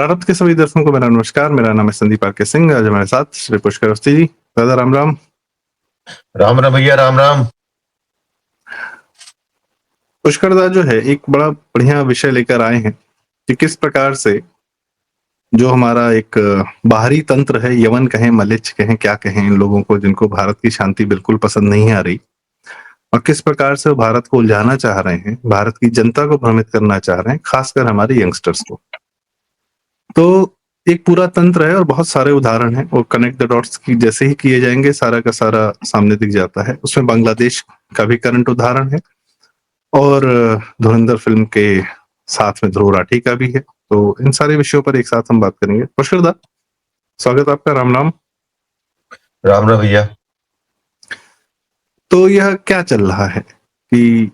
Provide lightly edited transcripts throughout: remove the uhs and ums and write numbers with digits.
भारत के सभी दर्शकों को मेरा नमस्कार। मेरा नाम है संदीप आर के सिंह। आज हमारे साथ श्री पुष्कर अवस्थी जी। दादा राम राम। राम राम भैया, राम राम। पुष्कर दा जो है एक बड़ा बढ़िया विषय लेकर आए हैं कि किस प्रकार से जो हमारा एक बाहरी तंत्र है, यवन कहें, मलेच्छ कहें, क्या कहें, इन लोगों को जिनको भारत की शांति बिल्कुल पसंद नहीं आ रही, और किस प्रकार से वो भारत को उलझाना चाह रहे हैं, भारत की जनता को भ्रमित करना चाह रहे हैं, खासकर हमारे यंगस्टर्स को। तो एक पूरा तंत्र है और बहुत सारे उदाहरण हैं। वो कनेक्ट द डॉट्स की जैसे ही किए जाएंगे सारा का सारा सामने दिख जाता है। उसमें बांग्लादेश का भी करंट उदाहरण है और धुरंधर फिल्म के साथ में ध्रुव राठी का भी है। तो इन सारे विषयों पर एक साथ हम बात करेंगे। पुष्कर दा, स्वागत आपका। राम राम। राम राम भैया। तो यह क्या चल रहा है कि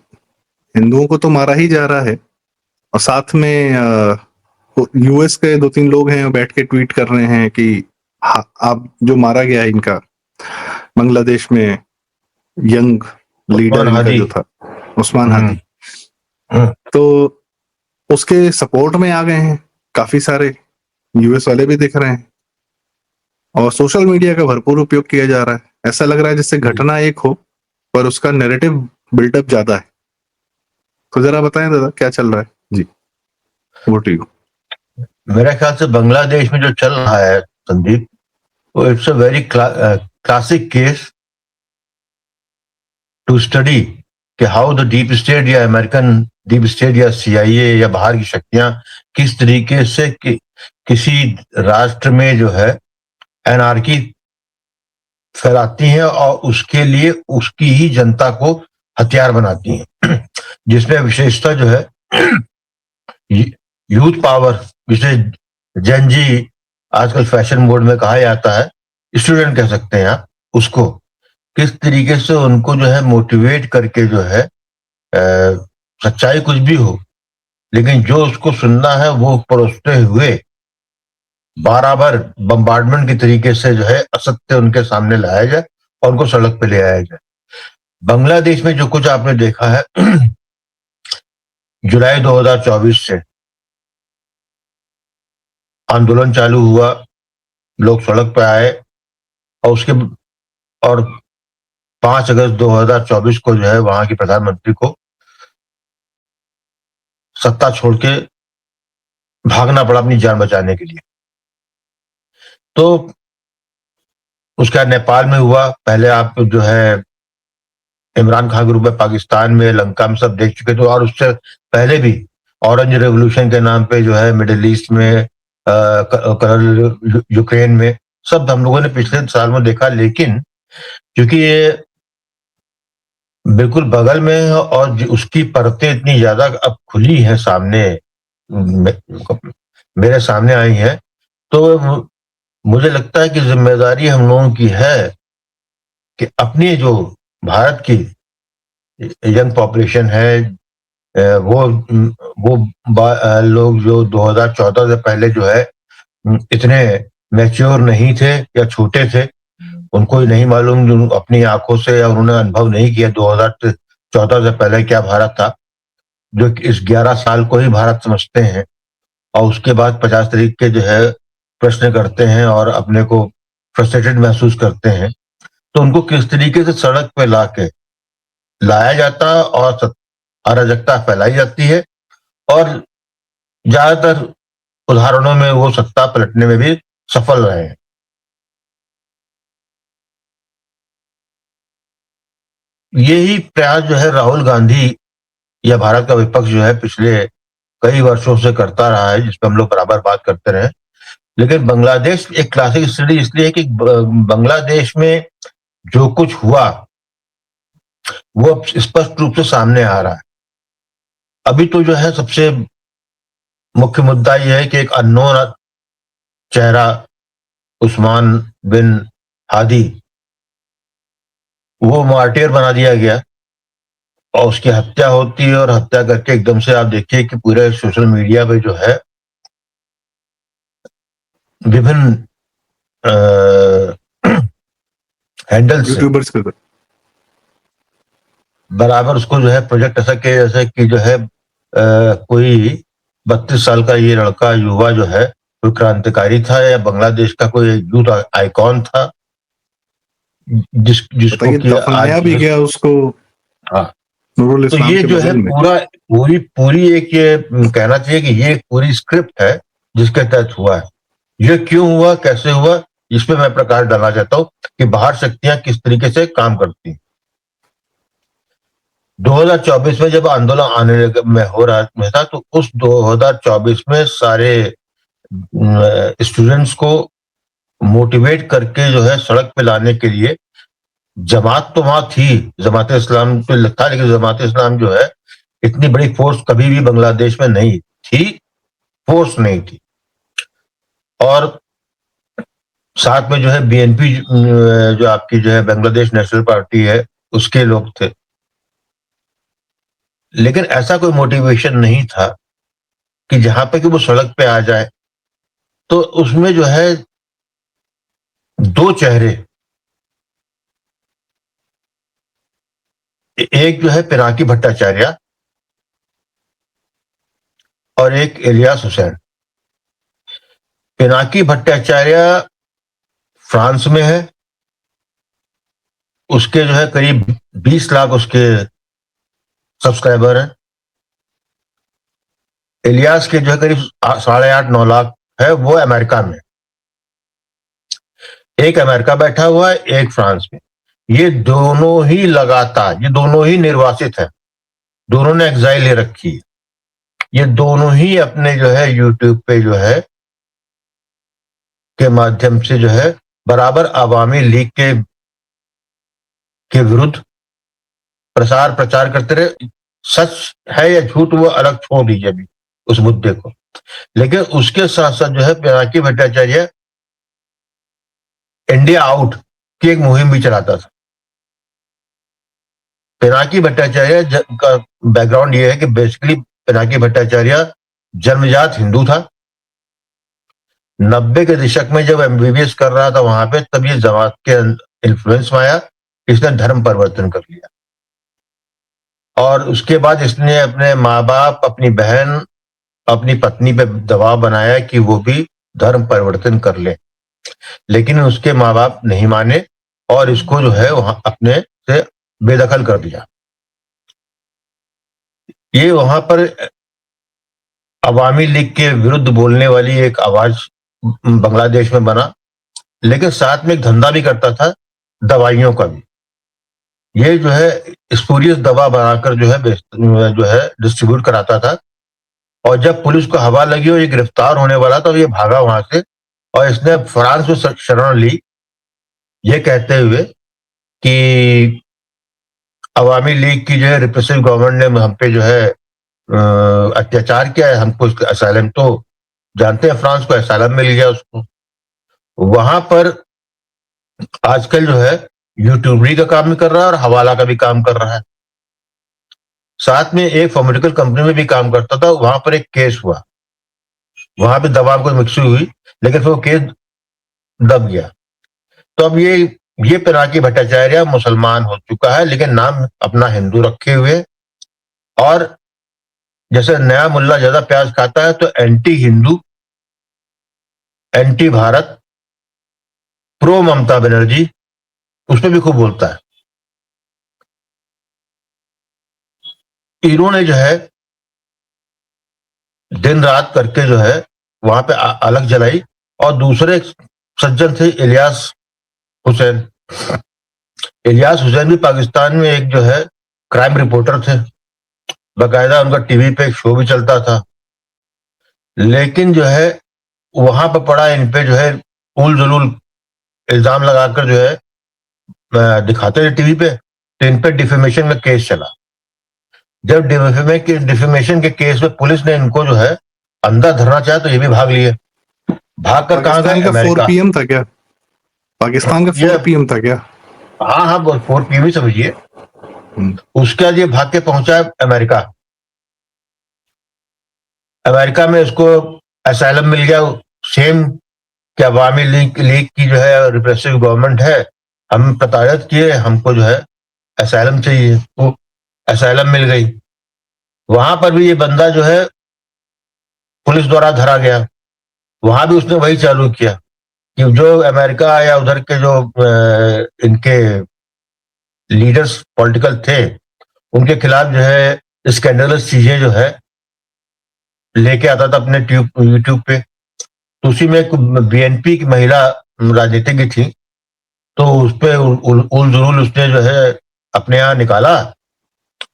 हिंदुओं को तो मारा ही जा रहा है और साथ में यूएस के 2-3 लोग हैं बैठ के ट्वीट कर रहे हैं कि आप जो मारा गया है इनका बांग्लादेश में यंग लीडर इनका जो था उस्मान हादी, तो उसके सपोर्ट में आ गए हैं काफी सारे यूएस वाले भी दिख रहे हैं और सोशल मीडिया का भरपूर उपयोग किया जा रहा है। ऐसा लग रहा है जैसे घटना एक हो पर उसका नैरेटिव बिल्डअप ज्यादा है। तो जरा बताएं दादा क्या चल रहा है जी। वो टू यू। मेरा ख्याल से बांग्लादेश में जो चल रहा है संदीप, वो it's a very classic case to study कि हाउ द डीप स्टेट या अमेरिकन डीप स्टेट या सीआईए या बाहर की शक्तियां किस तरीके से किसी राष्ट्र में जो है एनार्की फैलाती हैं और उसके लिए उसकी ही जनता को हथियार बनाती हैं। जिसमें विशेषता जो है यूथ पावर, जिसे जेन जी आजकल फैशन मोड में कहा जाता है, स्टूडेंट कह सकते हैं आप उसको, किस तरीके से उनको जो है मोटिवेट करके जो है सच्चाई कुछ भी हो लेकिन जो उसको सुनना है वो परोसते हुए बराबर बम्बार्डमेंट की तरीके से जो है असत्य उनके सामने लाया जाए और उनको सड़क पे ले आया जाए। बांग्लादेश में जो कुछ आपने देखा है जुलाई 2024 से आंदोलन चालू हुआ, लोग सड़क पे आए और 5 अगस्त 2024 को जो है वहां के प्रधानमंत्री को सत्ता छोड़ के भागना पड़ा अपनी जान बचाने के लिए। तो उसका नेपाल में हुआ, पहले आप जो है इमरान खान के रूप में पाकिस्तान में, लंका में सब देख चुके थे, और उससे पहले भी ऑरेंज रेवोल्यूशन के नाम पे जो है मिडिल ईस्ट में, यूक्रेन में, सब हम लोगों ने पिछले साल में देखा। लेकिन क्योंकि ये बिल्कुल बगल में है और उसकी परतें इतनी ज्यादा अब खुली हैं सामने, मेरे सामने आई हैं, तो मुझे लगता है कि जिम्मेदारी हम लोगों की है कि अपनी जो भारत की यंग पॉपुलेशन है, वो लोग जो 2014 से पहले जो है इतने मैच्योर नहीं थे या छोटे थे, उनको ही नहीं मालूम, जो अपनी आंखों से या उन्होंने अनुभव नहीं किया 2014 से पहले क्या भारत था, जो इस 11 साल को ही भारत समझते हैं और उसके बाद 50 तरीके जो है प्रश्न करते हैं और अपने को फ्रस्ट्रेटेड महसूस करते हैं। तो उनको किस तरीके से सड़क पे लाया जाता और अराजकता फैलाई जाती है, और ज्यादातर उदाहरणों में वो सत्ता पलटने में भी सफल रहे हैं। यही प्रयास जो है राहुल गांधी या भारत का विपक्ष जो है पिछले कई वर्षों से करता रहा है, जिस पर हम लोग बराबर बात करते रहे। लेकिन बांग्लादेश एक क्लासिक स्टडी इसलिए है कि बांग्लादेश में जो कुछ हुआ वो अब स्पष्ट रूप से सामने आ रहा है। अभी तो जो है सबसे मुख्य मुद्दा यह है कि एक अननोन चेहरा उस्मान बिन हादी, वो मार्टियर बना दिया गया और उसकी हत्या होती है, और हत्या करके एकदम से आप देखिए कि पूरे सोशल मीडिया पे जो है विभिन्न हैंडल्स यूट्यूबर्स के बराबर उसको जो है प्रोजेक्ट ऐसा किया जैसे कि जो है कोई 32 साल का ये लड़का युवा जो है कोई क्रांतिकारी था या बांग्लादेश का कोई यूथ आइकॉन था जिसको बताइए, कि आज दफनाया जो भी है, गया उसको हाँ, नूरुल तो इस्लाम ये के जो है बगल में। पूरा पूरी पूरी एक ये कहना चाहिए कि ये एक पूरी स्क्रिप्ट है जिसके तहत हुआ है। ये क्यों हुआ, कैसे हुआ, इस पे मैं प्रकाश डालना चाहता हूँ कि बाहर शक्तियां किस तरीके से काम करती हैं। 2024 में जब आंदोलन आने में हो रहा में था, तो उस 2024 में सारे स्टूडेंट्स को मोटिवेट करके जो है सड़क पे लाने के लिए जमात तो वहां थी, जमात इस्लाम पे था, लेकिन जमात इस्लाम जो है इतनी बड़ी फोर्स कभी भी बांग्लादेश में नहीं थी, फोर्स नहीं थी। और साथ में जो है बीएनपी जो आपकी जो है बांग्लादेश नेशनल पार्टी है, उसके लोग थे, लेकिन ऐसा कोई मोटिवेशन नहीं था कि जहां पे कि वो सड़क पे आ जाए। तो उसमें जो है दो चेहरे, एक जो है पिनाकी भट्टाचार्य और एक इलियास हुसैन। पिनाकी भट्टाचार्य फ्रांस में है, उसके जो है करीब 20 लाख उसके सब्सक्राइबर हैं। इलियास के जो है करीब 8.5-9 लाख है, वो अमेरिका में। एक अमेरिका बैठा हुआ है, एक फ्रांस में। ये दोनों ही लगातार, ये दोनों ही निर्वासित है, दोनों ने एग्जाइल ले रखी है। ये दोनों ही अपने जो है यूट्यूब पे जो है के माध्यम से जो है बराबर अवामी लीग के विरुद्ध प्रसार प्रचार करते रहे। सच है या झूठ वो अलग छोड़ दीजिए अभी उस मुद्दे को, लेकिन उसके साथ साथ जो है पिनाकी भट्टाचार्य इंडिया आउट की एक मुहिम भी चलाता था। पिनाकी भट्टाचार्य का बैकग्राउंड ये है कि बेसिकली पिनाकी भट्टाचार्य जन्मजात हिंदू था। 90 के दशक में जब एमबीबीएस कर रहा था वहां पे, तब ये जमात के इन्फ्लुएंस में आया, इसने धर्म परिवर्तन कर लिया और उसके बाद इसने अपने माँ बाप, अपनी बहन, अपनी पत्नी पे दबाव बनाया कि वो भी धर्म परिवर्तन कर ले, लेकिन उसके माँ बाप नहीं माने और इसको जो है वहां अपने से बेदखल कर दिया। ये वहां पर अवामी लीग के विरुद्ध बोलने वाली एक आवाज बांग्लादेश में बना, लेकिन साथ में एक धंधा भी करता था दवाइयों का भी। ये जो है स्पूरियस दवा बनाकर जो है डिस्ट्रीब्यूट कराता था। और जब पुलिस को हवा लगी और ये गिरफ्तार होने वाला था, तो ये भागा वहां से और इसने फ्रांस में शरण ली, ये कहते हुए कि अवामी लीग की जो है रिप्रेसिव गवर्नमेंट ने हम पे जो है अत्याचार किया है, हमको असाइलम, तो जानते हैं फ्रांस को असाइलम मिल गया उसको। वहां पर आजकल जो है यूट्यूबरी का काम भी कर रहा है और हवाला का भी काम कर रहा है। साथ में एक फार्मास्यूटिकल कंपनी में भी काम करता था। वहां पर एक केस हुआ, वहां पे दवा को मिक्सी हुई, लेकिन फिर वो केस दब गया। तो अब ये पिनाकी भट्टाचार्य मुसलमान हो चुका है, लेकिन नाम अपना हिंदू रखे हुए, और जैसे नया मुल्ला ज्यादा प्याज खाता है, तो anti Hindu, anti Bharat, pro Mamata Banerjee, उसमें भी खूब बोलता है। इन्होंने जो है दिन रात करके जो है वहां पे अलग जलाई। और दूसरे सज्जन थे इलियास हुसैन। इलियास हुसैन भी पाकिस्तान में एक जो है क्राइम रिपोर्टर थे, बाकायदा उनका टीवी पे एक शो भी चलता था। लेकिन जो है वहां पर पड़ा इन पे जो है उल जलूल इल्जाम लगाकर जो है दिखाते थे टीवी पे, तो इन पे डिफेमेशन का केस चला। जब डिफेमेशन के केस में पुलिस ने इनको जो है अंदर धरना चाहा, तो ये भी भाग लिए। भागकर कहां गए? पाकिस्तान का 4 अमेरिका। पीएम था क्या? पाकिस्तान का 4 पीएम था क्या? हाँ हाँ, 4 पीएम समझिए। हम्म। उसके बाद ये भाग के पहुंचा अमेरिका। अमेरिका में उसको असाइलम मिल गया। सेम कि अवामी लीग की जो है रिप्रेसिव गवर्नमेंट है, हम प्रताड़ित किए, हमको जो है असाइलम चाहिए, तो असाइलम मिल गई। वहां पर भी ये बंदा जो है पुलिस द्वारा धरा गया। वहां भी उसने वही चालू किया कि जो अमेरिका या उधर के जो इनके लीडर्स पॉलिटिकल थे, उनके खिलाफ जो है स्कैंडलस चीजें जो है लेके आता था अपने यूट्यूब पे। तो उसी में एक बीएनपी की महिला राजनीतिज्ञ थी, तो उस पे उल जुलूल उसने जो है अपने यहाँ निकाला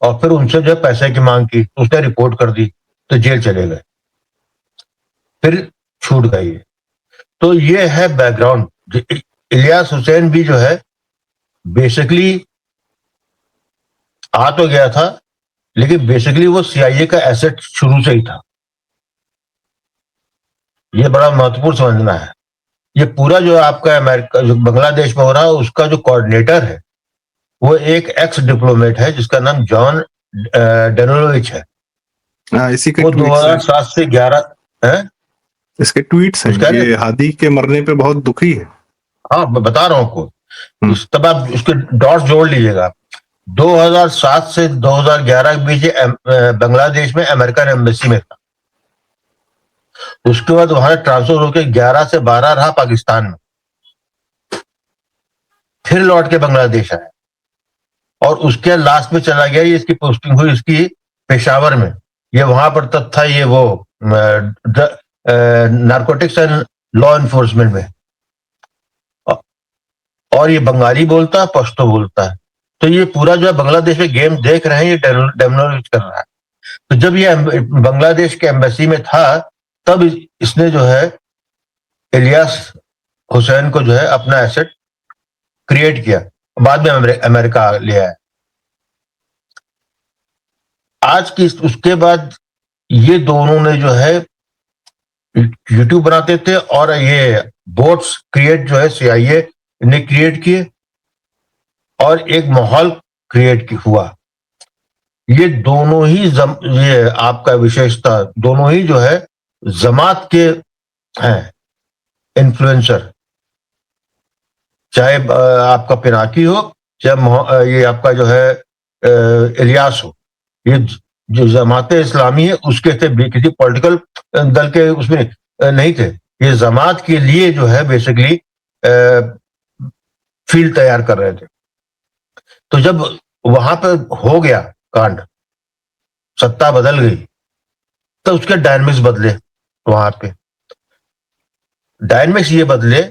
और फिर उनसे जो है पैसे की मांग की, तो उसने रिपोर्ट कर दी, तो जेल चले गए, फिर छूट गई। तो ये है बैकग्राउंड। इलियास हुसैन भी जो है बेसिकली आ तो गया था, लेकिन बेसिकली वो सीआईए का एसेट शुरू से ही था। ये बड़ा महत्वपूर्ण समझना है। ये पूरा जो आपका अमेरिका जो बांग्लादेश में हो रहा है, उसका जो कोऑर्डिनेटर है वो एक एक्स डिप्लोमेट है जिसका नाम जॉन डेनोलोविच है। इसी के वो ट्वीट्स हैं, 2007 से 11 है। इसके ट्वीट्स कुछ कह हैं, रहे ये थे? हादी के मरने पे बहुत दुखी है। हाँ, मैं बता रहा हूँ आपको, हम्म। तब आप उसके डॉट्स जोड़ लीजिएगा। 2007 से 2011 के बीच बांग्लादेश में अमेरिकन एम्बेसी में था। उसके बाद वहां ट्रांसफर होकर 11 से 12 रहा पाकिस्तान में, फिर लौट के बांग्लादेश आया और उसके लास्ट में चला गया। ये इसकी पोस्टिंग हुई इसकी पेशावर में। ये वहां पर तब था ये वो नारकोटिक्स एंड लॉ एनफोर्समेंट में, और ये बंगाली बोलता है, पश्तो बोलता है। तो ये पूरा जो है बांग्लादेश में गेम देख रहे हैं, ये डेमोलिश कर रहा है। तो जब ये बांग्लादेश के एम्बेसी में था, तब इसने जो है इलियास हुसैन को जो है अपना एसेट क्रिएट किया, बाद में अमेरिका ले आया। आज की उसके बाद ये दोनों ने जो है यूट्यूब बनाते थे और ये बोट्स क्रिएट जो है सीआईए ने क्रिएट किए और एक माहौल क्रिएट हुआ। ये दोनों ही ये आपका विशेषता दोनों ही जो है जमात के हैं इन्फ्लुएंसर, चाहे आपका पिनाकी हो, चाहे ये आपका जो है इलियास हो। ये जो जमात इस्लामी है उसके थे, किसी पॉलिटिकल दल के उसमें नहीं थे। ये जमात के लिए जो है बेसिकली फील्ड तैयार कर रहे थे। तो जब वहां पर हो गया कांड, सत्ता बदल गई, तो उसके डायनेमिक्स बदले। वहां पे डायनेमिक्स ये बदले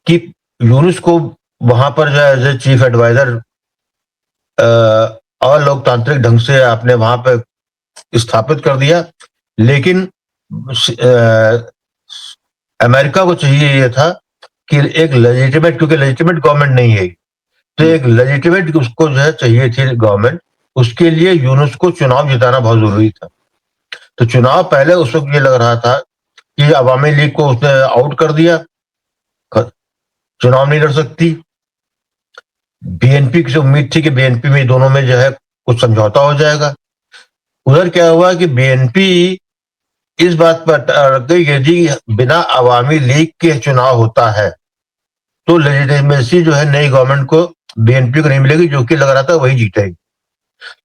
कि यूनुस को वहां पर जो एज ए चीफ एडवाइजर अलोकतांत्रिक ढंग से आपने वहां पर स्थापित कर दिया। लेकिन अमेरिका को चाहिए ये था कि एक लेजिटिमेट, क्योंकि लेजिटिमेट गवर्नमेंट नहीं है, तो एक लेजिटिमेट उसको जो है चाहिए थी गवर्नमेंट। उसके लिए यूनुस को चुनाव जिताना बहुत जरूरी था। तो चुनाव पहले उस वक्त ये लग रहा था कि अवामी लीग को उसने आउट कर दिया, चुनाव नहीं लड़ सकती। बीएनपी की उम्मीद थी कि बीएनपी में दोनों में जो है कुछ समझौता हो जाएगा। उधर क्या हुआ कि बीएनपी इस बात पर अड़ गई यदि बिना अवामी लीग के चुनाव होता है तो लेजिटिमेसी जो है नई गवर्नमेंट को बीएनपी को नहीं मिलेगी, जो कि लग रहा था वही जीतेगी।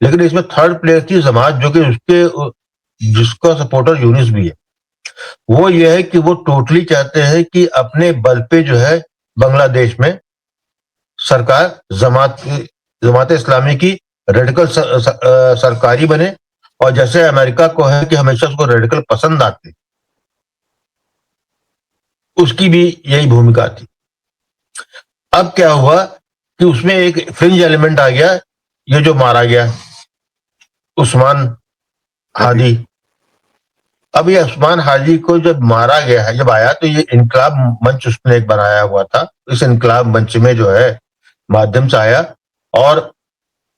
लेकिन इसमें थर्ड प्लेस थी जमात, जो कि उसके जिसका सपोर्टर यूनिस भी है। वो ये है कि वो टोटली चाहते हैं कि अपने बल पे जो है बांग्लादेश में सरकार जमात इस्लामी की रेडिकल सरकारी बने, और जैसे अमेरिका को है कि हमेशा उसको रेडिकल पसंद आते, उसकी भी यही भूमिका थी। अब क्या हुआ कि उसमें एक फ्रिंज एलिमेंट आ गया, ये जो मारा गया उस्मान हादी। अब ये उस्मान हादी को जब मारा गया है, जब आया, तो ये इनकलाब मंच उसने एक बनाया हुआ था। इस इनकलाब मंच में जो है माध्यम से आया, और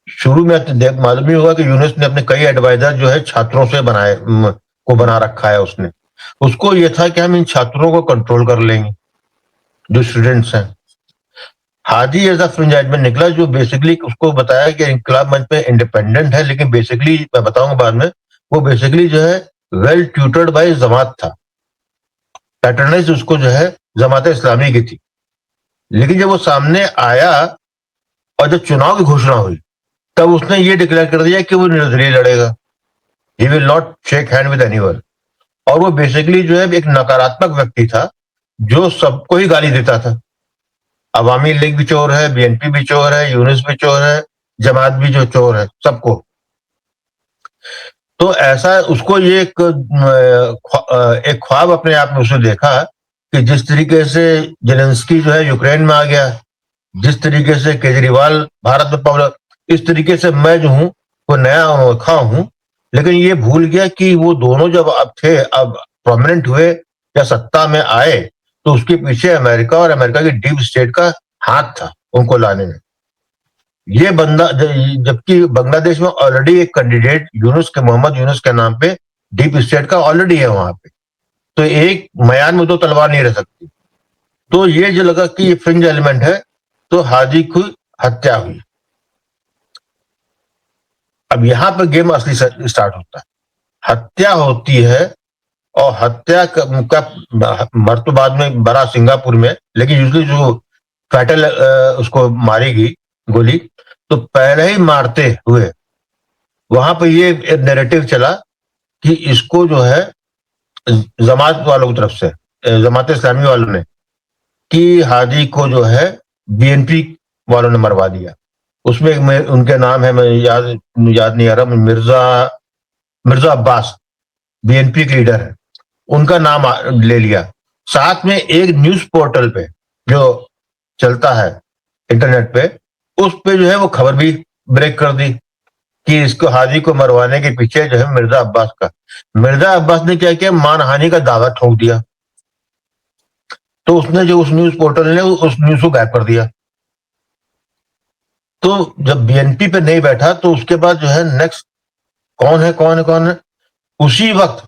शुरू में मालूम ही हुआ कि यूनुस ने अपने कई एडवाइजर जो है छात्रों से बना रखा है उसने। उसको ये था कि हम इन छात्रों को कंट्रोल कर लेंगे जो स्टूडेंट्स हैं। हादी ऐसा फ्रिंज एलिमेंट निकला जो बेसिकली उसको बताया कि इनकलाब मंच में इंडिपेंडेंट है, लेकिन बेसिकली मैं बताऊंगा बाद में, वो बेसिकली जो है वेल ट्यूटर्ड बाय जमात था, पैटर्नाइज उसको जो है जमात इस्लामी की थी। लेकिन जब वो सामने आया और जब चुनाव की घोषणा हुई, तब उसने ये डिक्लेयर कर दिया कि वो निर्दलीय लड़ेगा, he will not shake hand with anyone. और वो बेसिकली जो है एक नकारात्मक व्यक्ति था जो सबको ही गाली देता था। अवामी लीग भी चोर है, बीएनपी भी चोर है, यूनिस भी चोर है, जमात भी जो चोर है, सबको। तो ऐसा उसको ये एक ख्वाब अपने आप में उसने देखा कि जिस तरीके से जेलेंस्की जो है यूक्रेन में आ गया, जिस तरीके से केजरीवाल भारत में पहुंचा, इस तरीके से मैं जो हूं वो नया अनोखा हूं। लेकिन ये भूल गया कि वो दोनों जब अब थे, अब प्रोमिनेंट हुए या सत्ता में आए, तो उसके पीछे अमेरिका और अमेरिका की डीप स्टेट का हाथ था उनको लाने में। ये बंदा जबकि बांग्लादेश में ऑलरेडी एक कैंडिडेट यूनुस के, मोहम्मद यूनुस के नाम पे डीप स्टेट का ऑलरेडी है वहां पे, तो एक मयान में दो तलवार नहीं रह सकती। तो ये जो लगा कि ये फ्रिंज एलिमेंट है, तो हादी की हत्या हुई। अब यहां पर गेम असली स्टार्ट होता है। हत्या होती है और हत्या का मर तो बाद में बड़ा सिंगापुर में, लेकिन यूजली जो फैटल उसको मारेगी गोली, तो पहले ही मारते हुए वहां पर ये नैरेटिव चला कि इसको जो है जमात वालों की तरफ से, जमात इस्लामी वालों ने, कि हादी को जो है बीएनपी वालों ने मरवा दिया। उसमें उनके नाम है, मैं याद नहीं आ रहा, मिर्जा अब्बास बीएनपी के लीडर है, उनका नाम ले लिया। साथ में एक न्यूज पोर्टल पे जो चलता है इंटरनेट पे, उस पे जो है वो खबर भी ब्रेक कर दी कि इसको हादी को मरवाने के पीछे जो है मिर्जा अब्बास का। मिर्जा अब्बास ने क्या किया, मानहानि का दावा ठोक दिया। तो उसने जो उस न्यूज पोर्टल ने उस न्यूज को गायब कर दिया। तो जब बीएनपी पे नहीं बैठा, तो उसके बाद जो है नेक्स्ट कौन है, उसी वक्त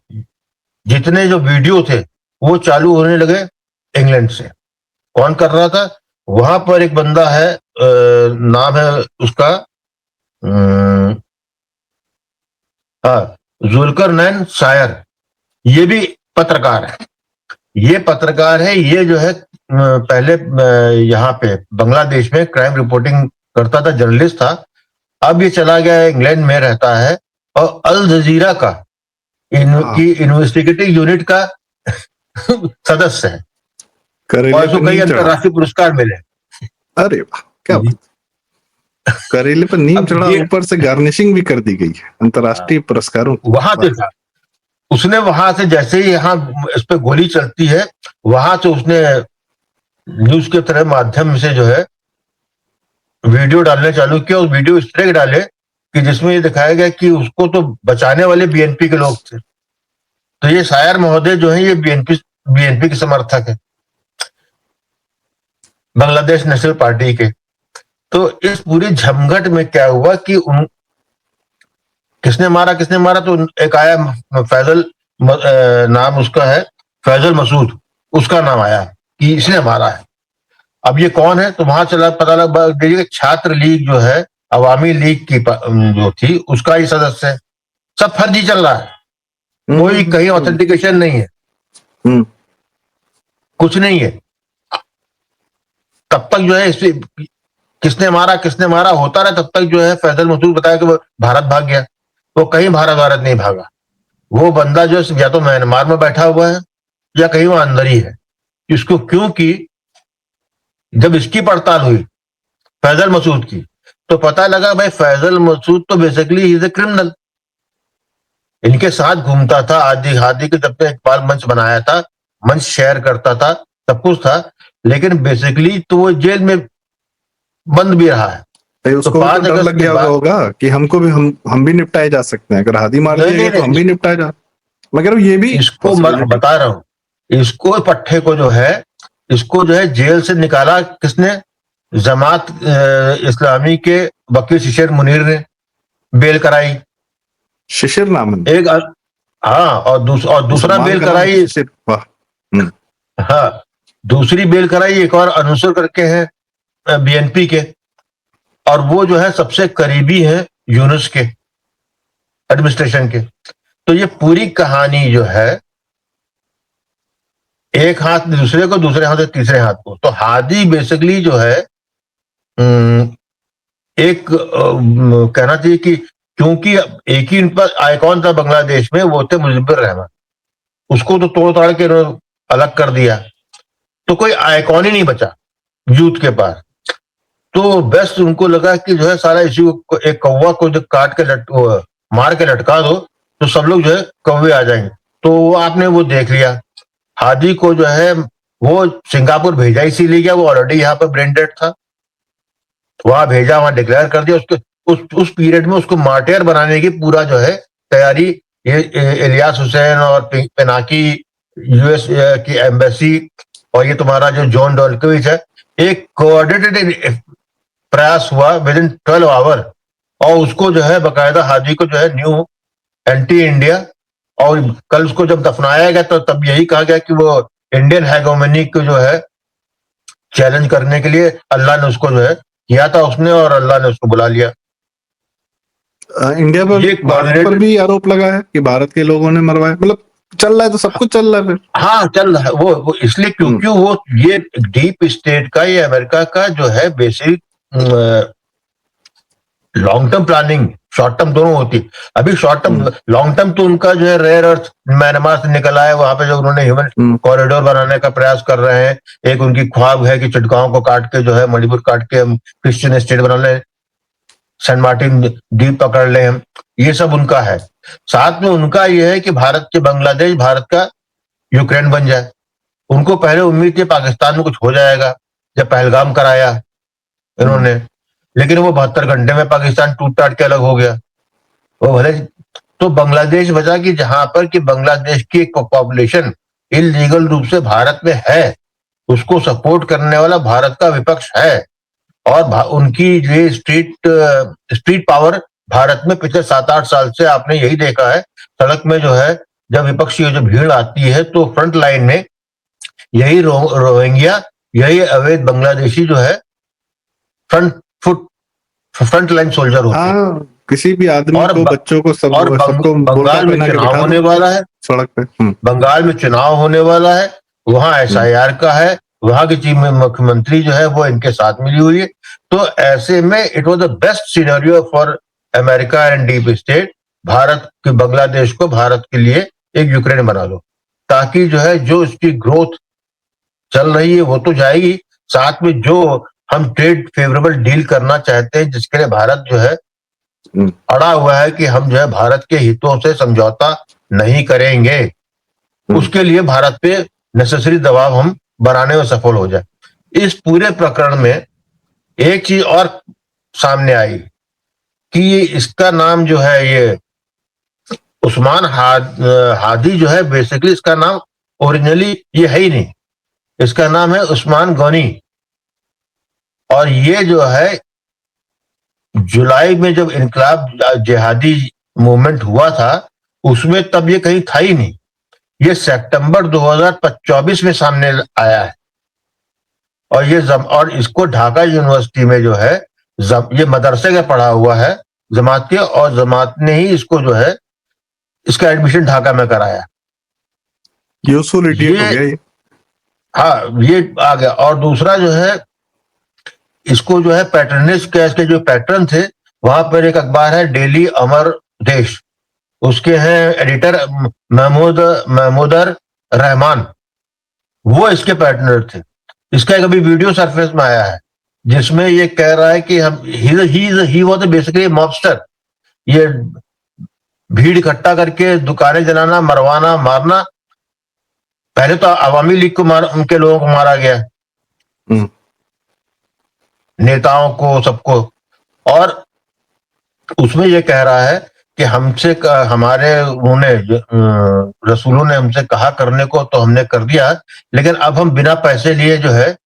जितने जो वीडियो थे वो चालू होने लगे इंग्लैंड से। कौन कर रहा था? वहां पर एक बंदा है, नाम है उसका, हाँ, जुल्करनैन शायर। ये भी पत्रकार है। ये जो है पहले यहाँ पे बांग्लादेश में क्राइम रिपोर्टिंग करता था, जर्नलिस्ट था। अब ये चला गया है, इंग्लैंड में रहता है और अल जजीरा का की इन्वेस्टिगेटिव यूनिट का सदस्य है और इसको कई अंतर्राष्ट्रीय पुरस्कार मिले। अरे वाह, क्या करेले पर नीम चढ़ा, ऊपर से गार्निशिंग भी कर दी गई है अंतर्राष्ट्रीय पुरस्कारों। वहां से था, उसने वहां से जैसे ही यहाँ इस पे गोली चलती है, वहां से उसने न्यूज के तरह माध्यम से जो है वीडियो डालने चालू किया। उस वीडियो इस तरह के डाले कि जिसमें ये दिखाया गया कि उसको तो बचाने वाले बीएनपी के लोग थे। तो ये शायर महोदय जो है ये बीएनपी के समर्थक है, बांग्लादेश नेशनल पार्टी के। तो इस पूरी झमघट में क्या हुआ कि किसने मारा, तो एक आया फैजल, नाम उसका है फैजल मसूद, उसका नाम आया कि इसने मारा है। अब ये कौन है? तो वहां चला पता लगा छात्र लीग जो है, अवामी लीग की जो थी, उसका ही सदस्य है। सब फर्जी चल रहा है, कोई कहीं ऑथेंटिकेशन नहीं है, कुछ नहीं है। तब तक जो है इस किसने मारा होता रहा, तब तक जो है फैजल मसूद बताया कि वो भारत भाग गया। वो कहीं भारत नहीं भागा। वो बंदा जो या तो म्यांमार में बैठा हुआ है या कहीं वो अंदर ही है। इसको क्योंकि जब इसकी पड़ताल हुई फैजल मसूद की, तो पता लगा भाई फैजल मसूद तो basically he is a criminal. इनके साथ घूमता था, हादी के जब तक इकबाल मंच बनाया था, मंच शेयर करता था, सब कुछ था, लेकिन बेसिकली तो वो जेल में बंद भी रहा है। उसको तो डर लग गया होगा कि हमको भी हम भी निपटाए जा सकते हैं, अगर हादी मार दिया तो हम भी निपटाए जा। मगर ये भी इसको बता रहा हूं, इसको पट्टे को जो है, इसको जो है जेल से निकाला किसने? जमात इस्लामी के वकील शिशिर मुनीर ने बेल कराई। शिशिर नाम एक, हाँ, और दूसरा बेल कराई, हाँ, दूसरी बेल कराई एक और अनुसर करके है बीएनपी के, और वो जो है सबसे करीबी है यूनुस के एडमिनिस्ट्रेशन के। तो ये पूरी कहानी जो है एक हाथ दूसरे को, दूसरे हाथ से तीसरे हाथ को। तो हादी बेसिकली जो है एक कहना चाहिए कि क्योंकि एक ही आइकॉन था बांग्लादेश में, वो थे मुजिबुर रहमान। उसको तो तोड़ ताड़ के अलग कर दिया, तो कोई आइकॉन ही नहीं बचा यूथ के पास। तो बेस्ट उनको लगा कि जो है सारा इसी को, एक कौवा को जो काट के मार के लटका दो तो सब लोग जो है कौवे आ जाएंगे। तो आपने वो देख लिया, हादी को जो है वो सिंगापुर भेजा इसीलिए गया, वो ऑलरेडी यहाँ पर ब्रेन डेड था, वहां भेजा, वहां डिक्लेयर कर दिया। उसके उस पीरियड में उसको मार्टियर बनाने की पूरा जो है तैयारी ये इलियास हुसैन और पिनाकी यूएस की एम्बेसी और ये तुम्हारा जो जॉन डॉल्कोविच है, एक कोऑर्डिनेटेड प्रयास हुआ विद इन 12 आवर, और उसको जो है बकायदा हादी को जो है न्यू एंटी इंडिया, और कल उसको जब दफनाया गया तो तब यही कहा गया कि वो इंडियन हेगोमनी को जो है चैलेंज करने के लिए अल्लाह ने उसको जो है किया था उसने, और अल्लाह ने उसको बुला लिया। इंडिया पर भारत पर भी आरोप लगा है कि भारत के लोगों ने मरवाया, मतलब चल रहा है तो सब कुछ चल रहा है फिर। हाँ चल रहा है वो इसलिए क्योंकि वो ये डीप स्टेट का, ये अमेरिका का जो है basic long term planning, short term दोनों होती। अभी शॉर्ट टर्म, लॉन्ग टर्म तो उनका जो है रेयर अर्थ म्यांमार से निकल आया, वहां पे जो उन्होंने ह्यूमन कॉरिडोर बनाने का प्रयास कर रहे हैं। एक उनकी ख्वाब है कि चिटगांव को काट के जो है मणिपुर काट के हम क्रिश्चियन स्टेट बना लें, सेंट मार्टिन द्वीप पकड़ लें हम, ये सब उनका है। साथ में उनका यह है कि भारत के बांग्लादेश, भारत का यूक्रेन बन जाए। उनको पहले उम्मीद थी पाकिस्तान में कुछ हो जाएगा, जब पहलगाम कराया इन्होंने, लेकिन वो 72 घंटे में पाकिस्तान टूट टाट के अलग हो गया। वो भले तो बांग्लादेश बचा कि जहां पर कि बांग्लादेश की एक पॉपुलेशन इलीगल रूप से भारत में है, उसको सपोर्ट करने वाला भारत का विपक्ष है, और उनकी ये स्ट्रीट पावर भारत में पिछले 7-8 साल से आपने यही देखा है। सड़क में जो है जब विपक्षी जो भीड़ आती है तो फ्रंट लाइन में यही रोहिंग्या, यही अवैध बांग्लादेशी जो है फ्रंट लाइन सोल्जर होते हैं। हाँ, किसी भी आदमी को, बच्चों को, सबको बंगाल में चुनाव होने वाला है, सड़क पे बंगाल में चुनाव होने वाला है, वहां SIR का है, वहां की चीफ मुख्यमंत्री जो है वो इनके साथ मिली हुई है। तो ऐसे में it was the best scenario for America and deep state, Bharat की बांग्लादेश को भारत के लिए एक यूक्रेन बना दो, ताकि जो है जो इसकी ग्रोथ चल रही है वो तो जाएगी, साथ में जो हम ट्रेड फेवरेबल डील करना चाहते हैं, जिसके लिए भारत जो है अड़ा हुआ है कि हम जो है भारत के हितों से समझौता नहीं करेंगे, उसके लिए भारत पे नेसेसरी दबाव हम बनाने में सफल हो जाए। इस पूरे प्रकरण में एक चीज और सामने आई कि इसका नाम जो है ये उस्मान हादी जो है, बेसिकली इसका नाम ओरिजिनली ये है ही नहीं, इसका नाम है उस्मान गनी। और ये जो है जुलाई में जब इनकलाब जिहादी मूवमेंट हुआ था उसमें तब ये कहीं था ही नहीं, ये सितंबर 2024 में सामने आया है। और ये और इसको ढाका यूनिवर्सिटी में जो है ये मदरसे का पढ़ा हुआ है जमात के, और जमात ने ही इसको जो है इसका एडमिशन ढाका में कराया। यूसुल इडियट हो गया ये। हाँ ये आ गया। और दूसरा जो है इसको जो है पैटर्निस्ट केस के जो पैटर्न थे, वहां पर एक अखबार है डेली अमर देश, उसके हैं एडिटर महमूदर रहमान, वो इसके पार्टनर थे। इसका एक अभी वीडियो सरफेस में आया है जिसमें ये कह रहा है कि हम ही वाज बेसिकली मॉबस्टर, ये भीड़ इकट्ठा करके दुकानें जलाना, मरवाना, मारना। पहले तो अवामी लीग को उनके लोगों को मारा गया, नेताओं को, सबको। और उसमें ये कह रहा है कि हमसे हमारे उन्होंने रसूलों ने हमसे कहा करने को तो हमने कर दिया, लेकिन अब हम बिना पैसे लिए जो है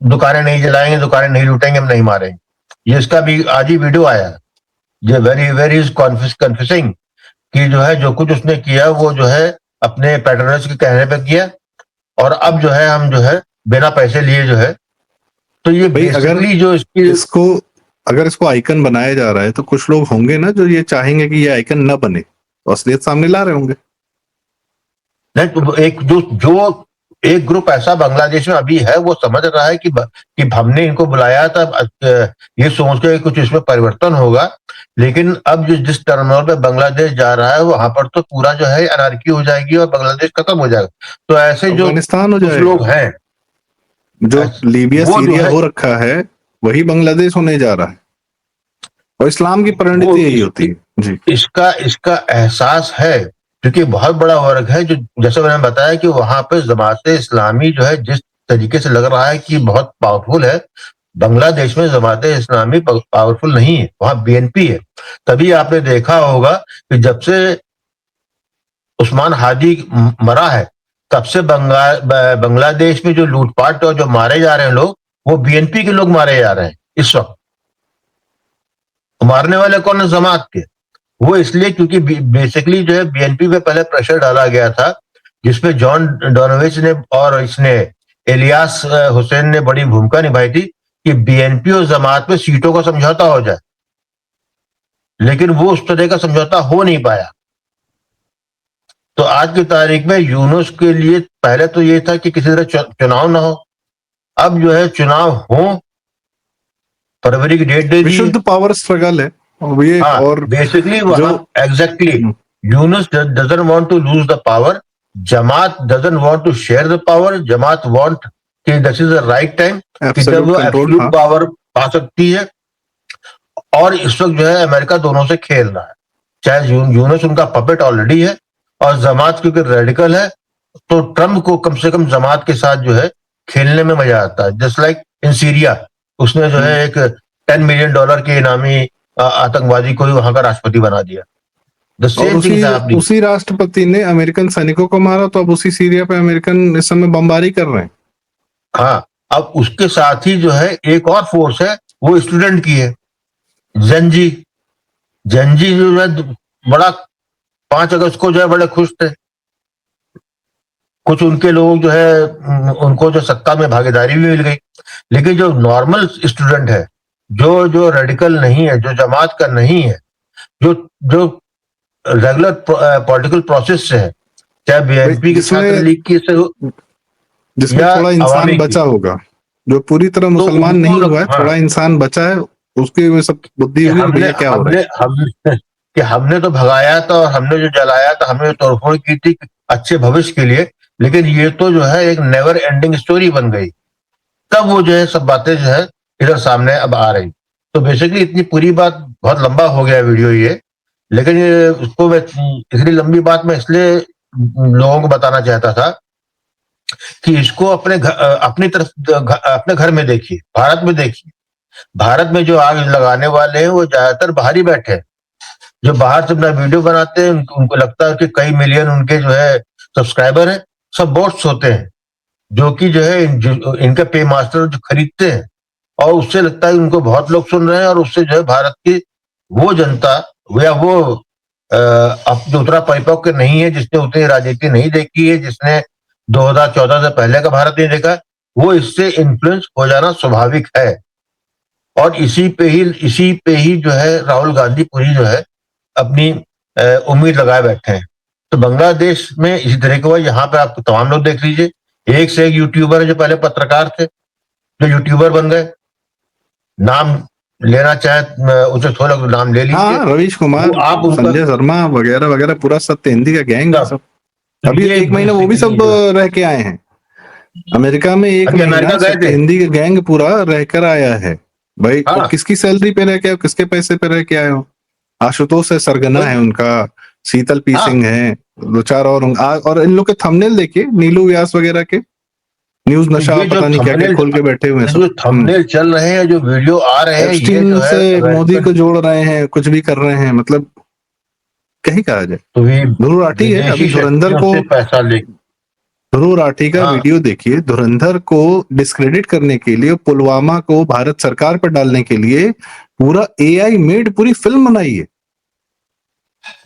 दुकानें नहीं जलाएंगे, दुकानें नहीं लूटेंगे, हम नहीं मारेंगे। ये इसका भी आज ही वीडियो आया, ये वेरी कन्फ्यूजिंग कि जो है जो कुछ उसने किया वो जो है अपने पैटर्नर्स के कहने पे किया, और अब जो है हम जो है बिना पैसे लिए जो है। तो ये बेसिकली जो अगर इसको आइकन बनाया जा रहा है तो कुछ लोग होंगे ना जो ये चाहेंगे कि ये आइकन न बने, तो असलियत सामने ला रहे होंगे। नहीं तो एक जो एक ग्रुप ऐसा बांग्लादेश में अभी है, वो समझ रहा है कि हमने इनको बुलाया था ये सोच के कुछ इसमें परिवर्तन होगा, लेकिन अब जिस टर्मिनल पे बांग्लादेश जा रहा है वहां पर तो पूरा जो है अनार्की हो जाएगी और बांग्लादेश खत्म हो जाएगा। तो ऐसे जो अफगानिस्तान हो कुछ जाएगा। लोग हैं, जो लीबिया वो जो सीरिया है हो रखा है वही बांग्लादेश होने जा रहा है, और इस्लाम की वो परिणति यही होती है। जी। इसका इसका एहसास है, क्योंकि बहुत बड़ा वर्ग है जो, जैसे मैंने बताया कि वहां पे जमाते इस्लामी जो है जिस तरीके से लग रहा है कि बहुत पावरफुल है, बांग्लादेश में जमाते इस्लामी पावरफुल नहीं है, वहां बीएनपी है। तभी आपने देखा होगा कि जब से उस्मान हादी मरा है, तब से बांग्लादेश में जो लूटपाट और जो मारे जा रहे हैं लोग, वो बीएनपी के लोग मारे जा रहे हैं इस वक्त। मारने वाले कौन है? जमात के। वो इसलिए क्योंकि बेसिकली जो है बीएनपी पे पहले प्रेशर डाला गया था, जिसमें जॉन डोनोविच ने और इसने इलियास हुसैन ने बड़ी भूमिका निभाई थी कि बीएनपी और जमात में सीटों का समझौता हो जाए, लेकिन वो उस तरह का समझौता हो नहीं पाया। तो आज की तारीख में यूनुस के लिए पहले तो ये था कि किसी तरह चुनाव ना हो, अब जो है चुनाव हो, फरवरी की डेट दे दी। विशुद्ध पावर स्ट्रगल है और ये, हाँ, और बेसिकली वहां exactly Yunus doesn't want to lose the power, Jamaat doesn't want to share the power, Jamaat want कि this is the right time कि जब वो एब्सोल्यूट पावर पा सकती है। और इस वक्त जो है अमेरिका दोनों से खेल रहा है, चाहे यूनुस उनका पपेट ऑलरेडी है, और जमात क्योंकि रेडिकल है, तो ट्रम्प को कम से कम जमात के साथ जो है खेलने में मजा आता है। जस्ट लाइक इन सीरिया, उसने जो है एक $10 मिलियन के इनामी आतंकवादी को ही वहां का राष्ट्रपति बना दिया। और उसी राष्ट्रपति ने अमेरिकन सैनिकों को मारा, तो अब उसी सीरिया पे अमेरिकन इस समय बमबारी कर रहे हैं। हाँ, अब उसके साथ ही जो है एक और फोर्स है, वो स्टूडेंट की है, जेनजी। जेनजी जो है बड़ा 5 अगस्त को जो है बड़े खुश थे। कुछ उनके लोग जो है उनको जो सत्ता में भागीदारी भी मिल गई, लेकिन जो नॉर्मल स्टूडेंट है, जो रेडिकल नहीं है, जो जमात का नहीं है, जो जो रेगुलर पॉलिटिकल प्रोसेस से है, चाहे बीएनपी की छात्र लीग की से हो, जिसमें थोड़ा इंसान बचा होगा, जो पूरी तरह मुसलमान नहीं हुआ है, थोड़ा इंसान बचा है, उसकी वो सब बुद्धि हुई क्या हो रहा है कि हमने तो भगाया था और हमने जो जलाया था, हमने जो तोड़फोड़ की थी अच्छे भविष्य के लिए, लेकिन ये तो जो है एक नेवर एंडिंग स्टोरी बन गई। तब वो जो है सब बातें जो है इधर सामने अब आ रही। तो बेसिकली इतनी पूरी बात, बहुत लंबा हो गया वीडियो ये, लेकिन ये उसको मैं इतनी लंबी बात मैं इसलिए लोगों को बताना चाहता था कि इसको अपनी तरफ अपने घर में देखिए, भारत में देखिए। भारत में जो आग लगाने वाले हैं वो ज्यादातर बाहर ही बैठे हैं, जो बाहर से अपना वीडियो बनाते हैं, उनको लगता है कि कई मिलियन उनके जो है सब्सक्राइबर हैं, सब बोट्स होते हैं, जो कि जो है इनका पे मास्टर जो खरीदते हैं, और उससे लगता है उनको बहुत लोग सुन रहे हैं, और उससे जो है भारत की वो जनता या वो अब जो उतना परिपक्व नहीं है, जिसने उतनी राजनीति नहीं देखी है, जिसने 2014 से पहले का भारत नहीं देखा, वो इससे इन्फ्लुएंस हो जाना स्वाभाविक है। और इसी पे ही जो है राहुल गांधी पूरी जो है अपनी उम्मीद लगाए बैठे हैं। तो बांग्लादेश में इसी तरह का हुआ। यहाँ पे आप तमाम लोग देख लीजिए, एक से एक यूट्यूबर है जो पहले पत्रकार थे, जो यूट्यूबर बन गए। नाम लेना चाहे उसे थोड़ा नाम ले लीजिए। हाँ, रवीश कुमार, आप संजय शर्मा वगैरह वगैरह, पूरा सत्य हिंदी का गैंग है सब। अभी 1 महीना वो भी सब रह के आए हैं अमेरिका में। 1 महीना सत्य हिंदी का गैंग पूरा रहकर आया है भाई। हाँ। किसकी सैलरी पे रह के आए, किसके पैसे पे रह के आए हो? आशुतोष है, सरगना है उनका, शीतल पी सिंह है, 2-4 और इन लोग के थंबनेल देखिए, नीलू व्यास वगैरह के, न्यूज नशा पता नहीं क्या क्या खोल के बैठे हुए हैं। जो थंबनेल चल रहे हैं, जो वीडियो आ रहे हैं, ये जो से मोदी को जोड़ रहे हैं, कुछ भी कर रहे हैं, मतलब क्या ही कहा जाए। तो ध्रुव राठी है, अभी धुरंधर को पैसा ले, ध्रुव राठी का वीडियो देखिए, धुरंधर को डिस्क्रेडिट करने के लिए, पुलवामा को भारत सरकार पर डालने के लिए पूरा AI मेड पूरी फिल्म बनाई है,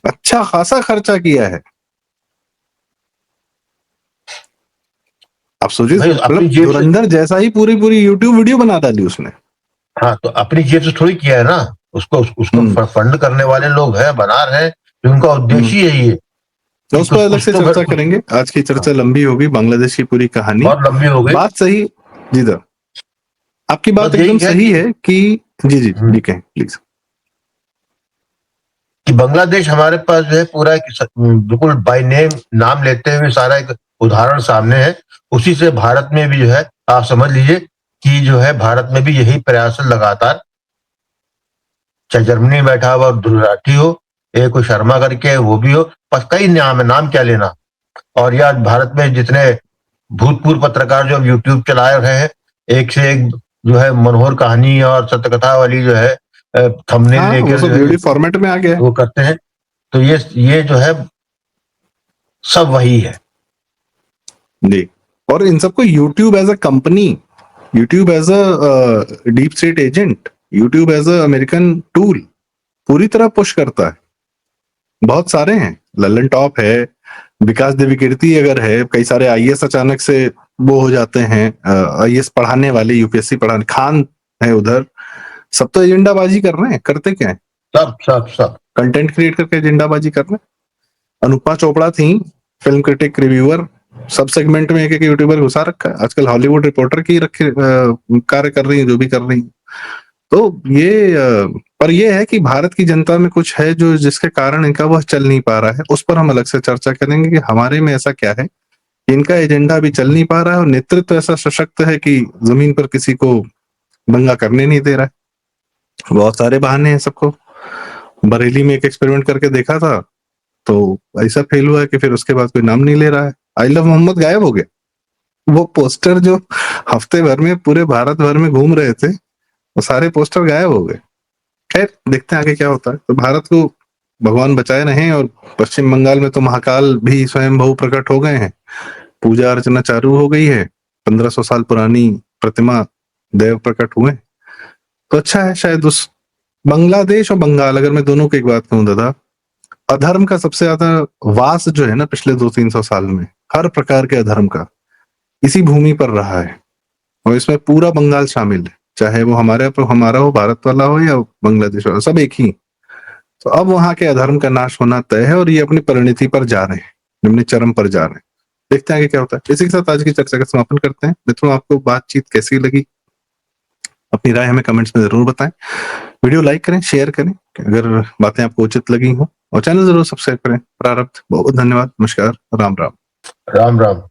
अच्छा खासा खर्चा किया है। आप सोचिए, मतलब धुरंधर जैसा ही पूरी यूट्यूब वीडियो बना डाली उसने। हाँ, तो अपनी जेब से थोड़ी किया है ना, उसको फंड करने वाले लोग हैं, बना रहे हैं, उनका उद्देश्य यही है। तो उस पर अलग से कुछ तो चर्चा करेंगे। आज की चर्चा लंबी होगी, बांग्लादेश की पूरी कहानी बहुत लंबी हो गई। बात सही जी सर, आपकी बात बस एकदम यही है सही है कि जी कहें प्लीज। कि बांग्लादेश हमारे पास जो है पूरा बिल्कुल बाय नेम नाम लेते हुए सारा एक उदाहरण सामने है। उसी से भारत में भी जो है आप समझ लीजिए कि जो है भारत में भी यही प्रयास है लगातार, चाहे जर्मनी में बैठा हुआ दुर्राठी हो, एक कोई शर्मा करके वो भी हो, बस कई नाम है, नाम क्या लेना। और यह भारत में जितने भूतपूर्व पत्रकार जो यूट्यूब चला रहे हैं, एक से एक जो है मनोहर कहानी और सत्यकथा वाली जो है थंबनेल हाँ, वो लेकर सब जो है वीडियो फॉर्मेट में आ गया है। वो करते हैं। तो ये जो है सब वही है जी, और इन सबको YouTube as a company, YouTube as a deep state agent, YouTube as a American tool पूरी तरह पुश करता है। बहुत सारे हैं, लल्लन टॉप है, विकास देवी कीर्ति अगर है, कई सारे आईएएस अचानक से वो हो जाते हैं, आईएएस पढ़ाने वाले, यूपीएससी पढ़ाने, खान है उधर, सब तो एजेंडाबाजी कर रहे हैं। करते क्या है? सब सब सब कंटेंट क्रिएट करके एजेंडाबाजी कर रहे हैं। अनुपमा चोपड़ा थी, फिल्म क्रिटिक, रिव्यूअर, सब सेगमेंट में एक एक यूट्यूबर घुसा रखा है। आजकल हॉलीवुड रिपोर्टर की रखे कार्य कर रही है, जो भी कर रही है। तो ये पर ये है कि भारत की जनता में कुछ है जो जिसके कारण इनका वह चल नहीं पा रहा है। उस पर हम अलग से चर्चा करेंगे कि हमारे में ऐसा क्या है, इनका एजेंडा भी चल नहीं पा रहा है और नेतृत्व ऐसा सशक्त है कि जमीन पर किसी को दंगा करने नहीं दे रहा है। बहुत सारे बहाने हैं सबको। बरेली में एक एक्सपेरिमेंट करके देखा था, तो ऐसा फेल हुआ है कि फिर उसके बाद कोई नाम नहीं ले रहा है। आई लव मोहम्मद गायब हो गया। वो पोस्टर जो हफ्ते भर में पूरे भारत भर में घूम रहे थे, वो सारे पोस्टर गायब हो गए। खैर, देखते हैं आगे क्या होता है। तो भारत को भगवान बचाए रहें। और पश्चिम बंगाल में तो महाकाल भी स्वयं बहु प्रकट हो गए हैं, पूजा अर्चना चालू हो गई है, 1500 साल पुरानी प्रतिमा देव प्रकट हुए। तो अच्छा है। शायद उस बांग्लादेश और बंगाल, अगर मैं दोनों की एक बात कहूं दादा, अधर्म का सबसे ज्यादा वास जो है ना पिछले 200-300 साल में, हर प्रकार के अधर्म का इसी भूमि पर रहा है। और इसमें पूरा बंगाल शामिल है, चाहे वो हमारा हो, भारत वाला हो या बांग्लादेश वाला, सब एक ही। तो अब वहां के अधर्म का नाश होना तय है और ये अपनी परिणति पर जा रहे हैं, अपने चरम पर जा रहे हैं। देखते हैं आगे क्या होता है। इसी के साथ आज की चर्चा का समापन करते हैं। मित्रों, आपको बातचीत कैसी लगी, अपनी राय हमें कमेंट्स में जरूर बताएं। वीडियो लाइक करें, शेयर करें अगर बातें आपको उचित लगी हो, और चैनल जरूर सब्सक्राइब करें। प्रारब्ध। बहुत धन्यवाद। नमस्कार। राम राम। राम राम।